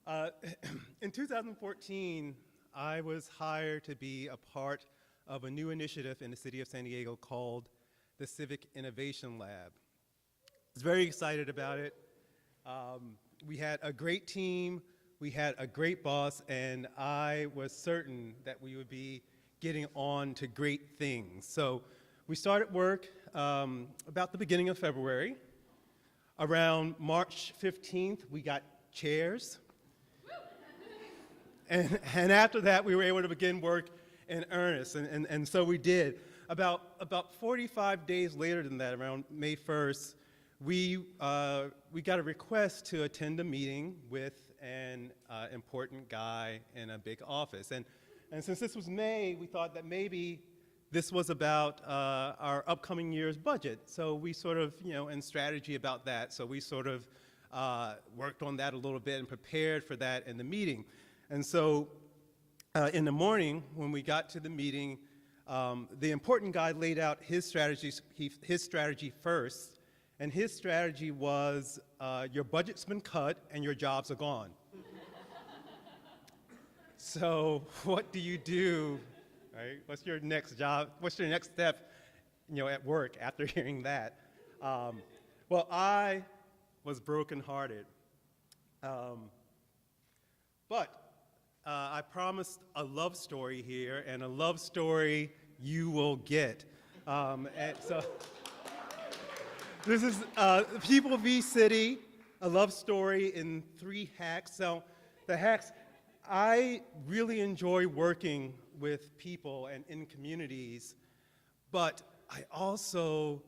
Uh, in 2014, I was hired to be a part of a new initiative in the city of San Diego called the Civic Innovation Lab. I was very excited about it. We had a great team, we had a great boss, and I was certain that we would be getting on to great things. So we started work about the beginning of February. Around March 15th, we got chairs. And after that, we were able to begin work in earnest, and so we did. About 45 days later than that, around May 1st, we got a request to attend a meeting with an important guy in a big office. And since this was May, we thought that maybe this was about our upcoming year's budget. So we sort of, in strategy about that. So we sort of worked on that a little bit and prepared for that in the meeting. And so in the morning, when we got to the meeting, the important guy laid out his strategy first, and his strategy was, your budget's been cut and your jobs are gone. So what do you do, right? What's your next job? What's your next step, at work after hearing that? Well, I was brokenhearted. But I promised a love story here, and a love story you will get. And so this is People v. City, a love story in 3 hacks. So the hacks, I really enjoy working with people and in communities, but I also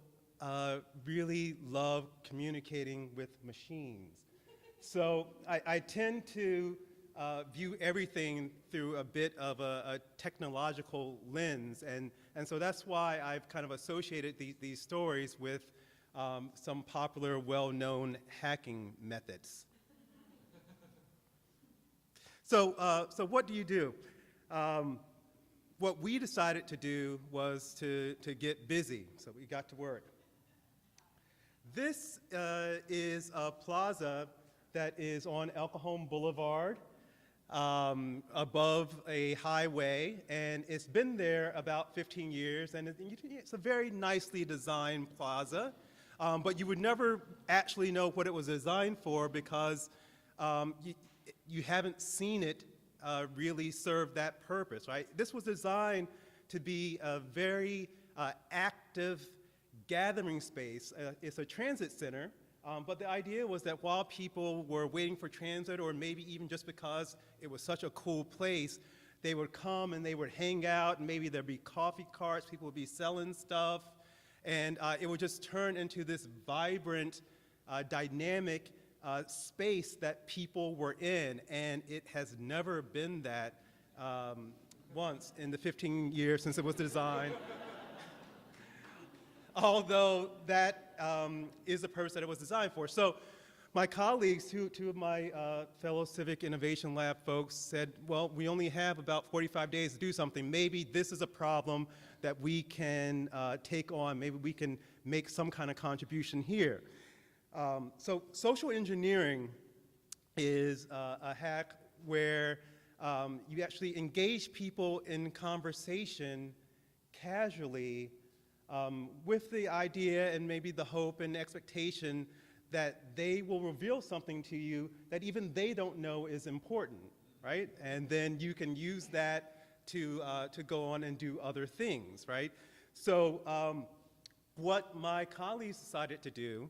really love communicating with machines. So I tend to view everything through a bit of a technological lens, and so that's why I've kind of associated these stories with some popular, well-known hacking methods. So what do you do? What we decided to do was to get busy, so we got to work. This is a plaza that is on El Cajon Boulevard, above a highway, and it's been there about 15 years, and it's a very nicely designed plaza, but you would never actually know what it was designed for because you haven't seen it really serve that purpose, right? This was designed to be a very active gathering space. It's a transit center. But the idea was that while people were waiting for transit, or maybe even just because it was such a cool place, they would come and they would hang out, and maybe there'd be coffee carts, people would be selling stuff, and it would just turn into this vibrant, dynamic space that people were in, and it has never been that once in the 15 years since it was designed. Although that is the purpose that it was designed for. So my colleagues, two of my fellow Civic Innovation Lab folks said, well, we only have about 45 days to do something. Maybe this is a problem that we can take on. Maybe we can make some kind of contribution here. So social engineering is a hack where you actually engage people in conversation casually, with the idea and maybe the hope and expectation that they will reveal something to you that even they don't know is important, right? And then you can use that to go on and do other things, right? So what my colleagues decided to do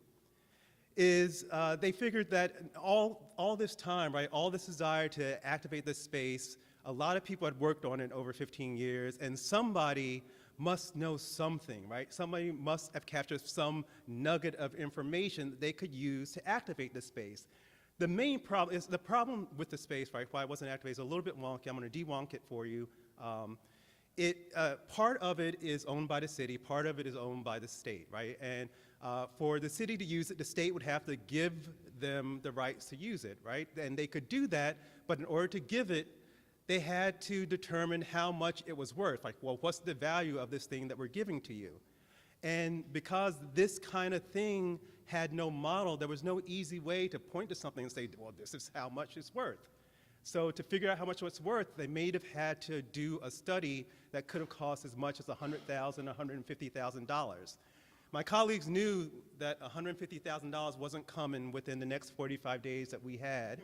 is they figured that all this time, right, all this desire to activate this space, a lot of people had worked on it over 15 years, and somebody must know something, right? Somebody must have captured some nugget of information that they could use to activate the space. The main problem is the problem with the space, right, why it wasn't activated is a little bit wonky. I'm gonna de-wonk it for you. Part of it is owned by the city, part of it is owned by the state, right? And for the city to use it, the state would have to give them the rights to use it, right? And they could do that, but in order to give it, they had to determine how much it was worth. Like, well, what's the value of this thing that we're giving to you? And because this kind of thing had no model, there was no easy way to point to something and say, well, this is how much it's worth. So to figure out how much it's worth, they may have had to do a study that could have cost as much as $100,000, $150,000. My colleagues knew that $150,000 wasn't coming within the next 45 days that we had.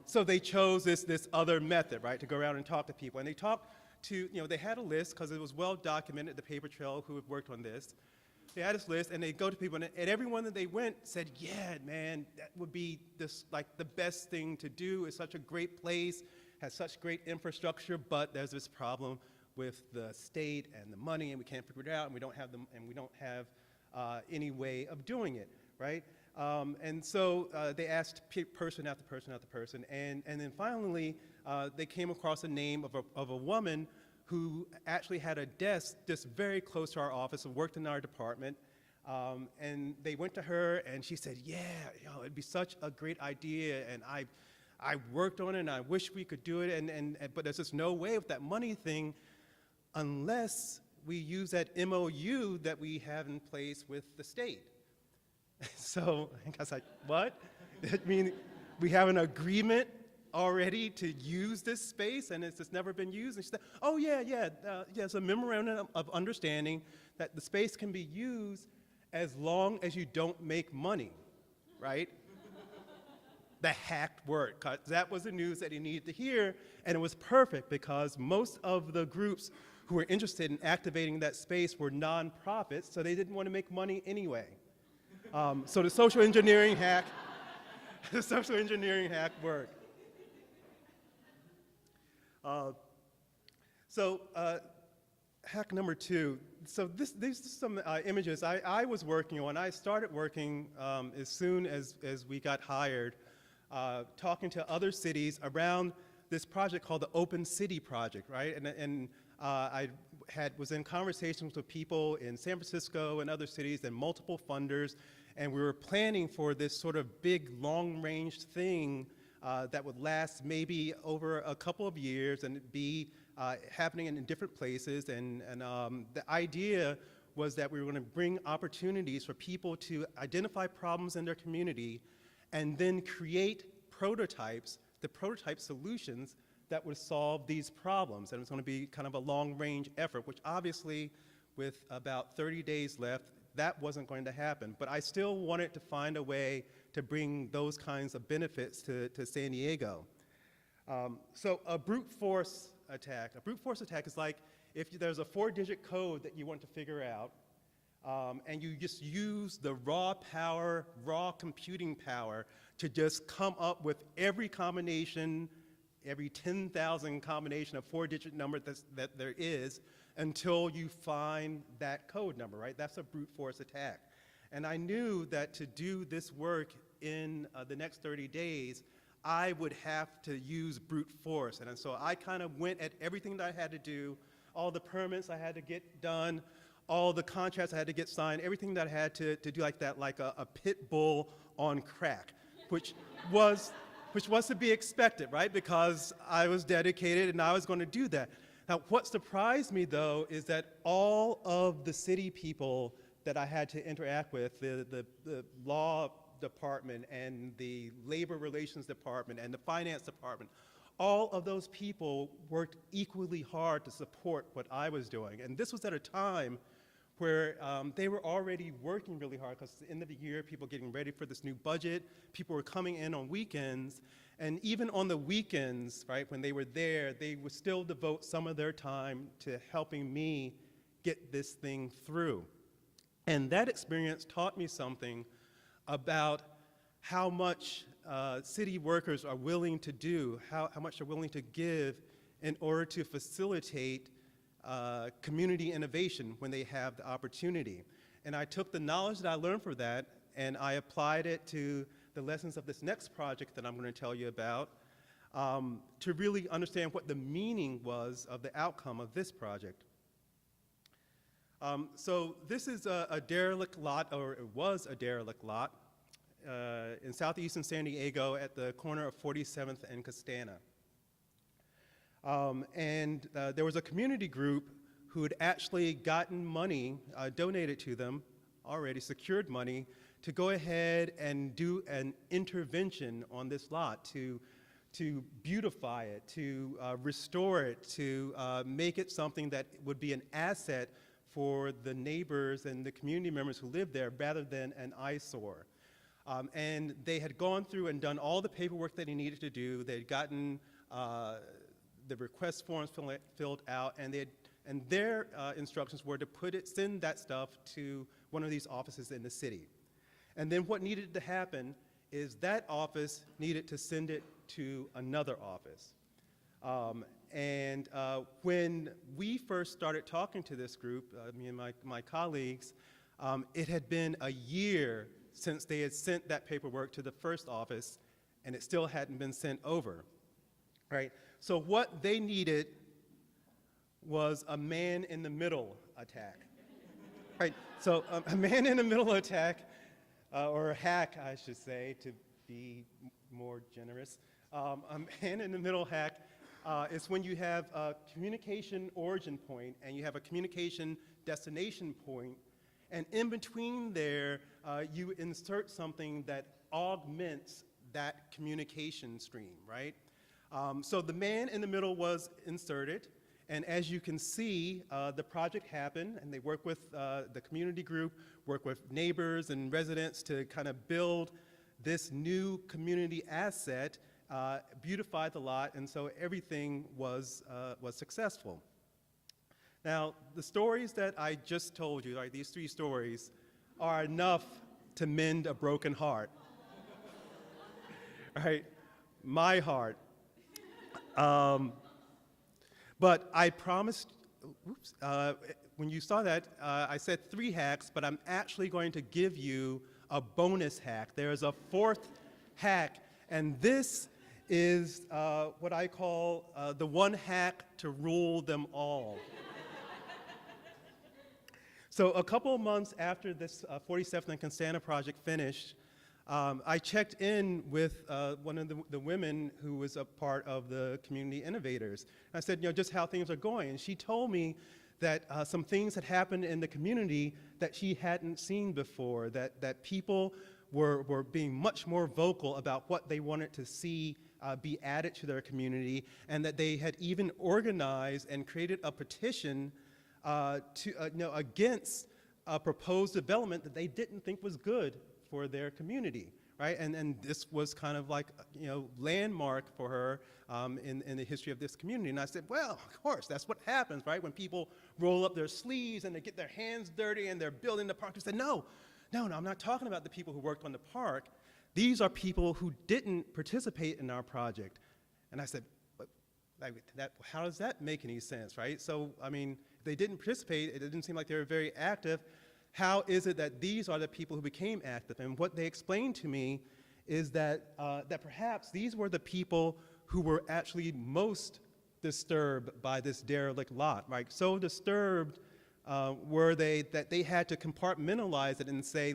So they chose this other method, right, to go around and talk to people. And they talked to, they had a list, because it was well documented, the paper trail, who had worked on this. They had this list, and they go to people, and everyone that they went said, yeah, man, that would be the best thing to do. It's such a great place, has such great infrastructure, but there's this problem with the state and the money, and we can't figure it out, and we don't have any way of doing it, right? And so they asked person after person after person, and then finally they came across the name of a woman who actually had a desk just very close to our office and worked in our department. And they went to her, and she said, yeah, it'd be such a great idea, and I worked on it, and I wish we could do it, but there's just no way with that money thing unless we use that MOU that we have in place with the state. So I was like, what? That mean we have an agreement already to use this space, and it's just never been used? And she said, oh, yeah, it's a memorandum of understanding that the space can be used as long as you don't make money, right? The hacked word, 'cause that was the news that he needed to hear, and it was perfect because most of the groups who were interested in activating that space were nonprofits, so they didn't want to make money anyway. So the social engineering hack, worked. Hack number 2. So these are some images I was working on. I started working as soon as we got hired, talking to other cities around this project called the Open City Project, right? And I was in conversations with people in San Francisco and other cities and multiple funders, and we were planning for this sort of big long-range thing that would last maybe over a couple of years and be happening in different places. And the idea was that we were going to bring opportunities for people to identify problems in their community and then create prototypes, the prototype solutions that would solve these problems. And it was going to be kind of a long-range effort, which obviously, with about 30 days left, that wasn't going to happen. But I still wanted to find a way to bring those kinds of benefits to San Diego. So a brute force attack. A brute force attack is like if there's a 4-digit code that you want to figure out, and you just use the raw power, raw computing power to just come up with every combination, every 10,000 combination of 4-digit number that there is until you find that code number, right? That's a brute force attack. And I knew that to do this work in the next 30 days, I would have to use brute force. And so I kind of went at everything that I had to do, all the permits I had to get done, all the contracts I had to get signed, everything that I had to do like that, like a pit bull on crack, which was to be expected, right? Because I was dedicated and I was going to do that. Now, what surprised me, though, is that all of the city people that I had to interact with, the law department and the labor relations department and the finance department, all of those people worked equally hard to support what I was doing. And this was at a time where they were already working really hard, because at the end of the year, people getting ready for this new budget, people were coming in on weekends, and even on the weekends, right, when they were there, they would still devote some of their time to helping me get this thing through. And that experience taught me something about how much city workers are willing to do, how much they're willing to give in order to facilitate community innovation when they have the opportunity. And I took the knowledge that I learned from that and I applied it to the lessons of this next project that I'm going to tell you about, to really understand what the meaning was of the outcome of this project. So this is a derelict lot, or it was a derelict lot, in southeastern San Diego at the corner of 47th and Castana. There was a community group who had actually gotten money donated to them, already secured money, to go ahead and do an intervention on this lot to to beautify it, to restore it, to make it something that would be an asset for the neighbors and the community members who live there rather than an eyesore. And they had gone through and done all the paperwork that they needed to do. They had gotten the request forms filled out, and their instructions were to send that stuff to one of these offices in the city. And then what needed to happen is that office needed to send it to another office. When we first started talking to this group, me and my colleagues, it had been a year since they had sent that paperwork to the first office, and it still hadn't been sent over, right? So what they needed was a man-in-the-middle attack, right? So a man-in-the-middle attack, or a hack, I should say, to be more generous. A man-in-the-middle hack is when you have a communication origin point and you have a communication destination point, and in between there, you insert something that augments that communication stream, right? So the man in the middle was inserted, and as you can see, the project happened, and they worked with the community group, worked with neighbors and residents to kind of build this new community asset, beautified the lot, and so everything was successful. Now, the stories that I just told you, these 3 stories, are enough to mend a broken heart. Right? My heart. But I promised, when you saw that, I said 3 hacks, but I'm actually going to give you a bonus hack. There's a 4th hack, and this is what I call the one hack to rule them all. So a couple of months after this 47th and Constanta project finished, I checked in with one of the women who was a part of the community innovators. I said, just how things are going. And she told me that some things had happened in the community that she hadn't seen before, that people were being much more vocal about what they wanted to see be added to their community, and that they had even organized and created a petition against a proposed development that they didn't think was good for their community, right? And this was kind of like, landmark for her in the history of this community. And I said, well, of course, that's what happens, right? When people roll up their sleeves and they get their hands dirty and they're building the park. I said, no, I'm not talking about the people who worked on the park. These are people who didn't participate in our project. And I said, how does that make any sense, right? So, if they didn't participate, it didn't seem like they were very active. How is it that these are the people who became active? And what they explained to me is that perhaps these were the people who were actually most disturbed by this derelict lot, right? So disturbed were they that they had to compartmentalize it and say,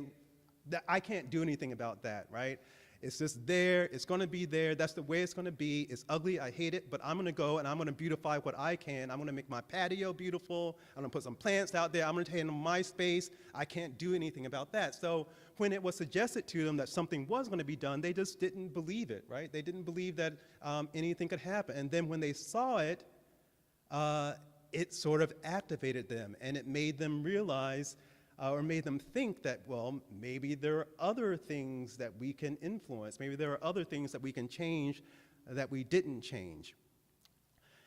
that I can't do anything about that, right? It's just there, it's gonna be there, that's the way it's gonna be, it's ugly, I hate it, but I'm gonna go and I'm gonna beautify what I can. I'm gonna make my patio beautiful, I'm gonna put some plants out there, I'm gonna take in my space, I can't do anything about that. So when it was suggested to them that something was gonna be done, they just didn't believe it, right? They didn't believe that anything could happen. And then when they saw it, it sort of activated them, and it made them realize or made them think that, well, maybe there are other things that we can influence. Maybe there are other things that we can change that we didn't change.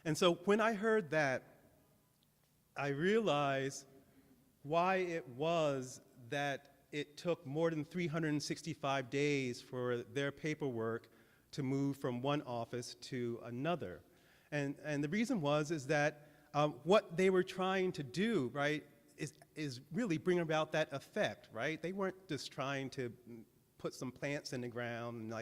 And so when I heard that, I realized why it was that it took more than 365 days for their paperwork to move from one office to another. And the reason is that what they were trying to do, right, is really bring about that effect, right? They weren't just trying to put some plants in the ground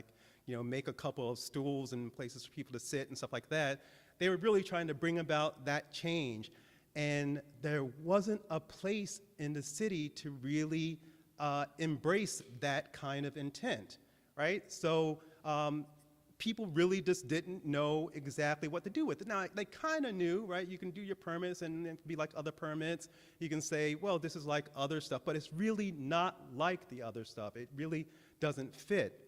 and make a couple of stools and places for people to sit and stuff like that. They were really trying to bring about that change. And there wasn't a place in the city to really embrace that kind of intent, right? So people really just didn't know exactly what to do with it. Now, they kind of knew, right? You can do your permits and it can be like other permits. You can say, well, this is like other stuff, but it's really not like the other stuff. It really doesn't fit.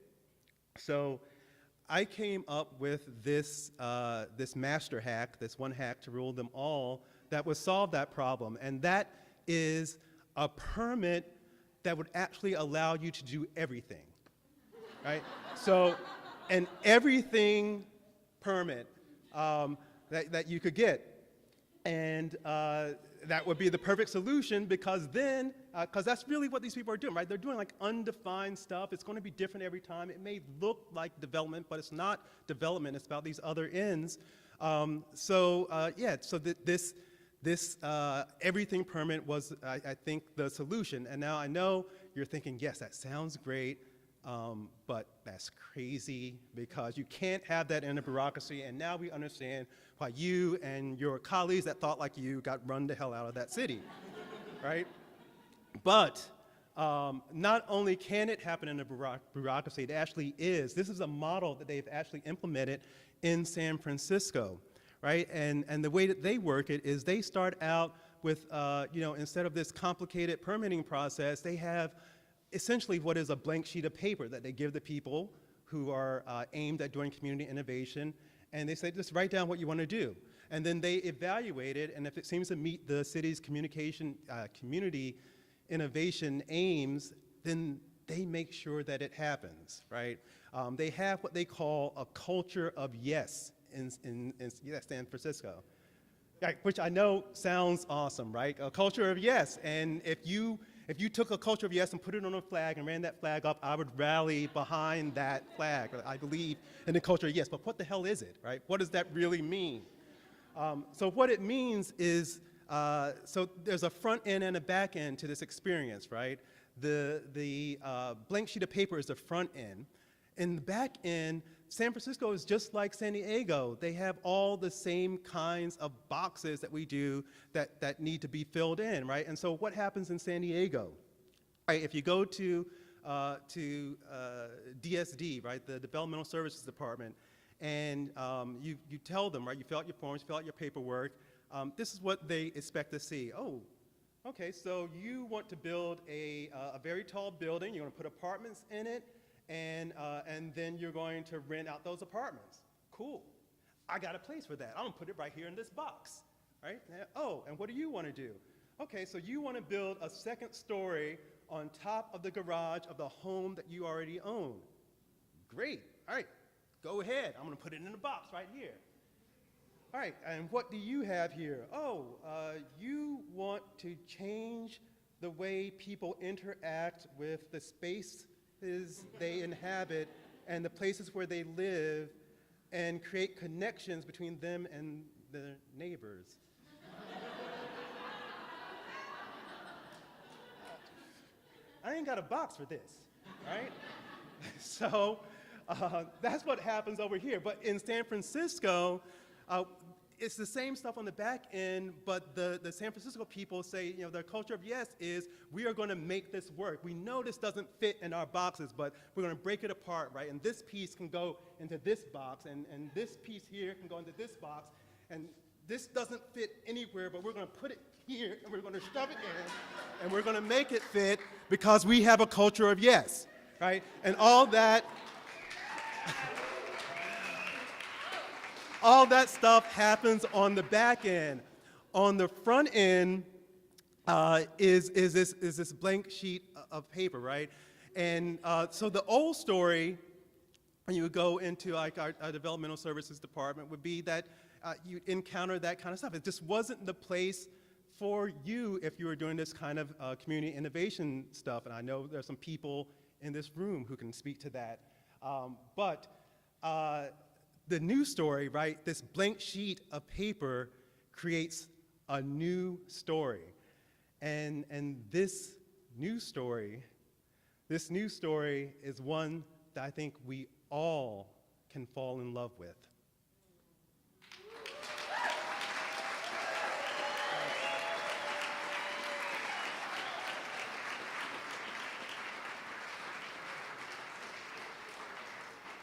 So I came up with this, this master hack, this one hack to rule them all, that would solve that problem. And that is a permit that would actually allow you to do everything, right? So, an everything permit that you could get. And that would be the perfect solution, because then, because that's really what these people are doing, right? They're doing like undefined stuff. It's going to be different every time. It may look like development, but it's not development. It's about these other ends. This everything permit was, I think, the solution. And now I know you're thinking, yes, that sounds great, but that's crazy, because you can't have that in a bureaucracy. And now we understand why you and your colleagues that thought like you got run the hell out of that city, right? But not only can it happen in a bureaucracy, it actually is. This is a model that they've actually implemented in San Francisco, right? And the way that they work it is they start out with, instead of this complicated permitting process, they have essentially what is a blank sheet of paper that they give the people who are aimed at doing community innovation, and they say, just write down what you want to do. And then they evaluate it, and if it seems to meet the city's community innovation aims, then they make sure that it happens, right? They have what they call a culture of yes in San Francisco, right, which I know sounds awesome, right? A culture of yes, and if you took a culture of yes and put it on a flag and ran that flag up, I would rally behind that flag. I believe in the culture of yes, but what the hell is it, right? What does that really mean? So what it means is, so there's a front end and a back end to this experience, right? The blank sheet of paper is the front end. In the back end, San Francisco is just like San Diego. They have all the same kinds of boxes that we do that need to be filled in, right? And so what happens in San Diego? Right, if you go to DSD, right, the Developmental Services Department, and you tell them, right, you fill out your forms, fill out your paperwork, this is what they expect to see. Oh, okay, so you want to build a very tall building, you want to put apartments in it, and then you're going to rent out those apartments. Cool. I got a place for that. I'm going to put it right here in this box, right? Oh, and what do you want to do? Okay, so you want to build a second story on top of the garage of the home that you already own. Great. All right, go ahead. I'm going to put it in a box right here. All right, and what do you have here? Oh, you want to change the way people interact with the space they inhabit and the places where they live, and create connections between them and their neighbors. I ain't got a box for this, right? So that's what happens over here. But in San Francisco, it's the same stuff on the back end, but the San Francisco people say, their culture of yes is, we are going to make this work. We know this doesn't fit in our boxes, but we're going to break it apart, right? And this piece can go into this box, and this piece here can go into this box, and this doesn't fit anywhere, but we're going to put it here, and we're going to shove it in, and we're going to make it fit, because we have a culture of yes, right? And all that all that stuff happens on the back end. On the front end is this blank sheet of paper, right? And so the old story, when you would go into like our developmental services department, would be that you encounter that kind of stuff. It just wasn't the place for you if you were doing this kind of community innovation stuff. And I know there's some people in this room who can speak to that. But the new story, right, this blank sheet of paper creates a new story. And this new story is one that I think we all can fall in love with.